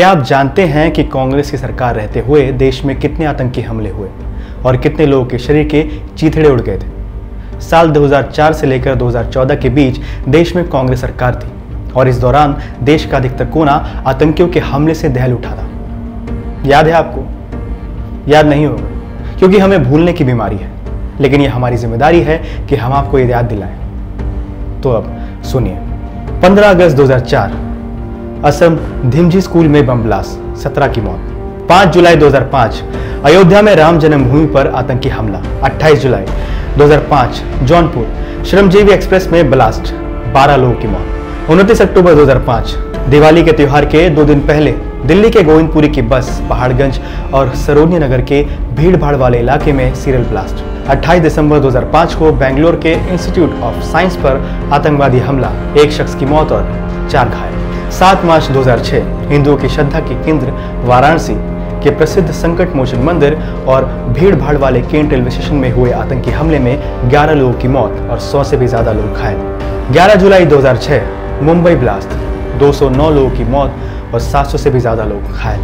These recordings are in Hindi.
क्या आप जानते हैं कि कांग्रेस की सरकार रहते हुए देश में कितने आतंकी हमले हुए और कितने लोगों के शरीर के चीथड़े उड़ गए थे? साल 2004 से लेकर 2014 के बीच देश में कांग्रेस सरकार थी और इस दौरान देश का अधिकतर कोना आतंकियों के हमले से दहल उठा था। याद है आपको? याद नहीं होगा क्योंकि हमें भूलने की बीमारी है, लेकिन यह हमारी जिम्मेदारी है कि हम आपको ये याद दिलाएं। तो अब सुनिए। 15 अगस्त 2004 असम धिमजी स्कूल में बम ब्लास्ट, 17 की मौत। 5 जुलाई 2005 अयोध्या में राम जन्मभूमि पर आतंकी हमला। 28 जुलाई 2005 जौनपुर श्रमजीवी एक्सप्रेस में ब्लास्ट, 12 लोगों की मौत। 29 अक्टूबर 2005 दिवाली के त्योहार के 2 दिन पहले दिल्ली के गोविंदपुरी की बस पहाड़गंज और सरोजनी नगर के भीड़ भाड़ वाले इलाके में सीरियल ब्लास्ट। 28 दिसंबर 2005 को बेंगलोर के इंस्टीट्यूट ऑफ साइंस पर आतंकवादी हमला, 1 शख्स की मौत और 4 घायल। 7 मार्च 2006 हिंदुओं की श्रद्धा के केंद्र वाराणसी के प्रसिद्ध संकट मोचन मंदिर और भीड़ भाड़ वाले केंट रेलवे स्टेशन में हुए आतंकी हमले में 11 लोगों की मौत और 100 से भी ज्यादा लोग घायल। 11 जुलाई 2006 मुंबई ब्लास्ट, 209 लोगों की मौत और 700 से भी ज्यादा लोग घायल।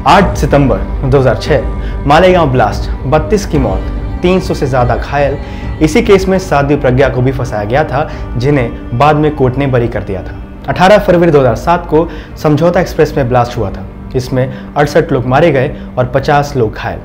8 सितंबर 2006 मालेगांव ब्लास्ट, 32 की मौत, 300 से ज्यादा घायल। इसी केस में साध्वी प्रज्ञा को भी फंसाया गया था, जिन्हें बाद में कोर्ट ने बरी कर दिया था। 18 फरवरी 2007 को समझौता एक्सप्रेस में ब्लास्ट हुआ था, इसमें 68 लोग मारे गए और 50 लोग घायल।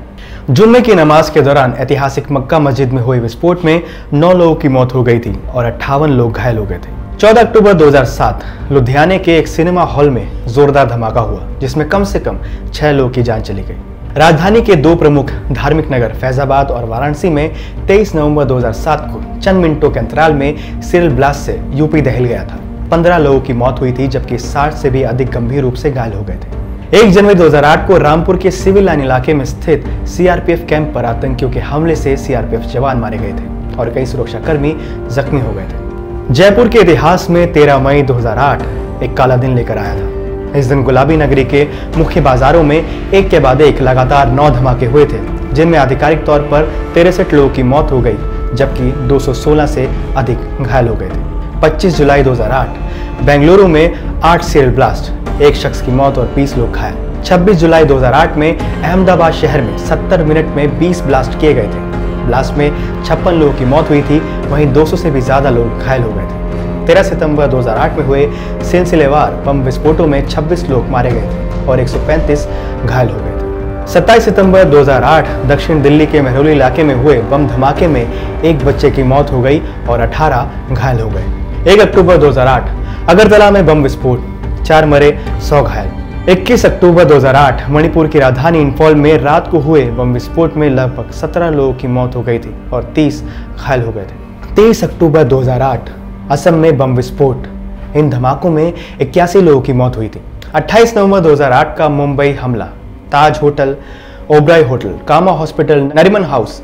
जुम्मे की नमाज के दौरान ऐतिहासिक मक्का मस्जिद में हुए विस्फोट में 9 लोगों की मौत हो गई थी और 58 लोग घायल हो गए थे। 14 अक्टूबर 2007 लुधियाने के एक सिनेमा हॉल में जोरदार धमाका हुआ, जिसमें कम से कम 6 लोगों की जान चली गई। राजधानी के 2 प्रमुख धार्मिक नगर फैजाबाद और वाराणसी में 23 नवंबर 2007 को चंद मिनटों के अंतराल में सीरियल ब्लास्ट से यूपी दहल गया था। 15 लोगों की मौत हुई थी, जबकि 60 से भी अधिक गंभीर रूप से घायल हो गए थे। 1 जनवरी 2008 को रामपुर के सिविल लाइन इलाके में स्थित सीआरपीएफ कैंप पर आतंकियों के हमले से सीआरपीएफ जवान मारे गए थे और कई सुरक्षाकर्मी जख्मी हो गए थे। जयपुर के इतिहास में 13 मई 2008 एक काला दिन लेकर आया था। इस दिन गुलाबी नगरी के मुख्य बाजारों में एक के बाद एक लगातार 9 धमाके हुए थे, जिनमें आधिकारिक तौर पर 63 लोगों की मौत हो गई, जबकि 216 से अधिक घायल हो गए थे। 25 जुलाई 2008 बेंगलुरु में 8 सीरियल ब्लास्ट, 1 शख्स की मौत और 20 लोग घायल। 26 जुलाई 2008 में अहमदाबाद शहर में 70 मिनट में 20 ब्लास्ट किए गए थे। ब्लास्ट में 56 लोगों की मौत हुई थी, वहीं 200 से भी ज्यादा लोग घायल हो गए थे। 13 सितंबर 2008 में हुए सिलसिलेवार बम विस्फोटों में 26 लोग मारे गए थे और 135 घायल हो गए थे। 27 सितंबर 2008 दक्षिण दिल्ली के मेहरौली इलाके में हुए बम धमाके में 1 बच्चे की मौत हो गई और 18 घायल हो गए। 1 अक्टूबर 2008 अगरतला में बम विस्फोट, 4 मरे 100 घायल। 21 अक्टूबर 2008 मणिपुर की राजधानी इंफॉल में रात को हुए बम विस्फोट में लगभग 17 लोगों की मौत हो गई थी और 30 घायल हो गए थे। 23 अक्टूबर 2008 असम में बम विस्फोट, इन धमाकों में 81 लोगों की मौत हुई थी। 28 नवंबर 2008 का मुंबई हमला, Taj hotel, Oberoi hotel, Cama hospital, Nariman house,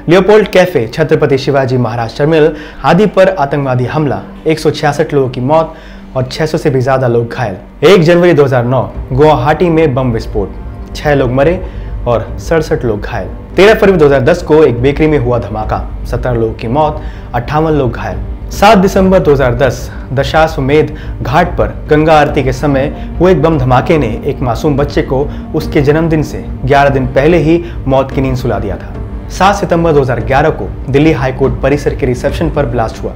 Leopold cafe, Chhatrapati Shivaji Maharaj terminal आदि पर आतंकवादी हमला, 166 लोगों की मौत और 600 से भी ज्यादा लोग घायल। 1 जनवरी 2009 गुवाहाटी में बम विस्फोट, 6 लोग मरे और 67 लोग घायल। 13 फरवरी 2010 को एक बेकरी में हुआ धमाका, 17 लोगों की मौत, 58 लोग घायल। 7 दिसंबर 2010 दशाश्वमेध घाट पर गंगा आरती के समय हुए एक बम धमाके ने एक मासूम बच्चे को उसके जन्मदिन से 11 दिन पहले ही मौत की नींद सुला दिया था। 7 सितंबर 2011 को दिल्ली हाईकोर्ट परिसर के रिसेप्शन पर ब्लास्ट हुआ,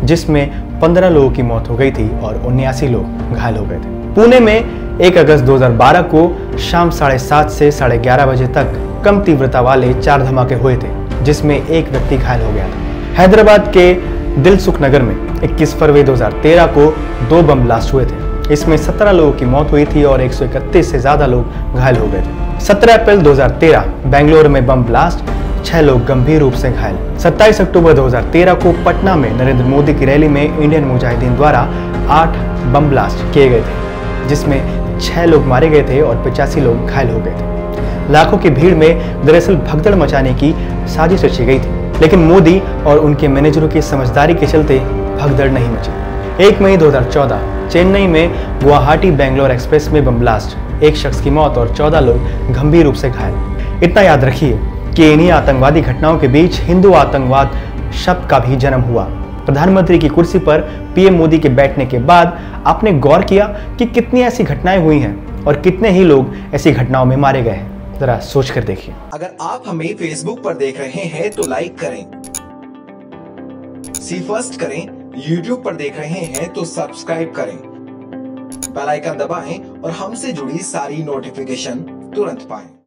जिसमें 15 लोगों की मौत हो गई थी और 79 लोग घायल हो गए थे। पुणे में 1 अगस्त 2012 को शाम 7:30 से 11:30 बजे तक कम तीव्रता वाले 4 धमाके हुए थे, जिसमें 1 व्यक्ति घायल हो गया था। हैदराबाद के दिलसुख नगर में 21 फरवरी 2013 को 2 बम ब्लास्ट हुए थे, इसमें 17 लोगों की मौत हुई थी और 131 से ज्यादा लोग घायल हो गए थे। 17 अप्रैल 2013 बेंगलुरु में बम ब्लास्ट, 6 लोग गंभीर रूप से घायल। 27 अक्टूबर 2013 को पटना में नरेंद्र मोदी की रैली में इंडियन मुजाहिदीन द्वारा 8 बम ब्लास्ट किए गए थे, जिसमें 6 लोग मारे गए थे और 85 लोग घायल हो गए थे। लाखों की भीड़ में दरअसल भगदड़ मचाने की साजिश रची गई थी, लेकिन मोदी और उनके मैनेजरों की समझदारी के चलते भगदड़ नहीं मची। 1 मई 2014 चेन्नई में गुवाहाटी बेंगलोर एक्सप्रेस में बम ब्लास्ट, 1 शख्स की मौत और 14 लोग गंभीर रूप से घायल। इतना याद रखिए कि इन्हीं आतंकवादी घटनाओं के बीच हिंदू आतंकवाद शब्द का भी जन्म हुआ। प्रधानमंत्री की कुर्सी पर पीएम मोदी के बैठने के बाद आपने गौर किया कि कितनी ऐसी घटनाएं हुई हैं और कितने ही लोग ऐसी घटनाओं में मारे गए हैं, जरा सोच कर देखिए। अगर आप हमें फेसबुक पर देख रहे हैं तो लाइक करें, सी फर्स्ट करें, यूट्यूब पर देख रहे हैं तो सब्सक्राइब करें, बेल आइकन दबाएं और हमसे जुड़ी सारी नोटिफिकेशन तुरंत पाएं।